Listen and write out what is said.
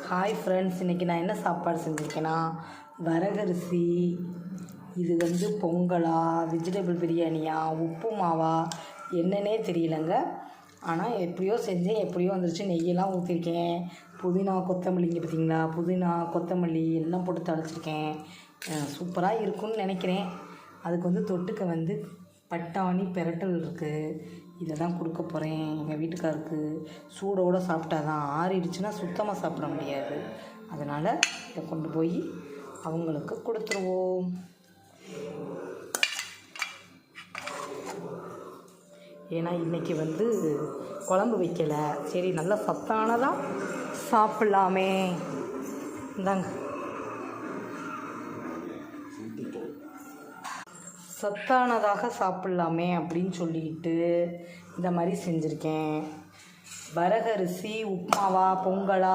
Hi friends, இன்றைக்கி நான் என்ன சாப்பாடு செஞ்சுருக்கேன்னா வரகரிசி. இது பொங்கலா, வெஜிடபிள் பிரியாணியா, உப்புமாவா, என்னன்னே தெரியலங்க. ஆனால் எப்படியோ செஞ்சேன், எப்படியோ வந்துருச்சு. நெய்யெல்லாம் ஊற்றிருக்கேன். புதினா கொத்தமல்லிங்க பார்த்திங்களா, புதினா கொத்தமல்லி எல்லாம் போட்டு தழைச்சிருக்கேன். சூப்பராக இருக்கும்னு நினைக்கிறேன். அதுக்கு தொட்டுக்க பட்டாணி பெரட்டல் இருக்குது. இதை தான் கொடுக்க போகிறேன் எங்கள் வீட்டுக்காருக்கு. சூடோடு சாப்பிட்டா தான், ஆறிடுச்சுன்னா சுத்தமாக சாப்பிட முடியாது. அதனால் இதை கொண்டு போய் அவங்களுக்கு கொடுத்துருவோம். ஏன்னா இன்றைக்கி குழம்பு வைக்கலை, சரி நல்லா சத்தானதாக சாப்பிட்லாமே. இந்தாங்க, சத்தானதாக சாப்பிட்லாமே அப்படின்னு சொல்லிட்டு இந்த மாதிரி செஞ்சுருக்கேன். வரகரிசி உப்புமாவா, பொங்கலா,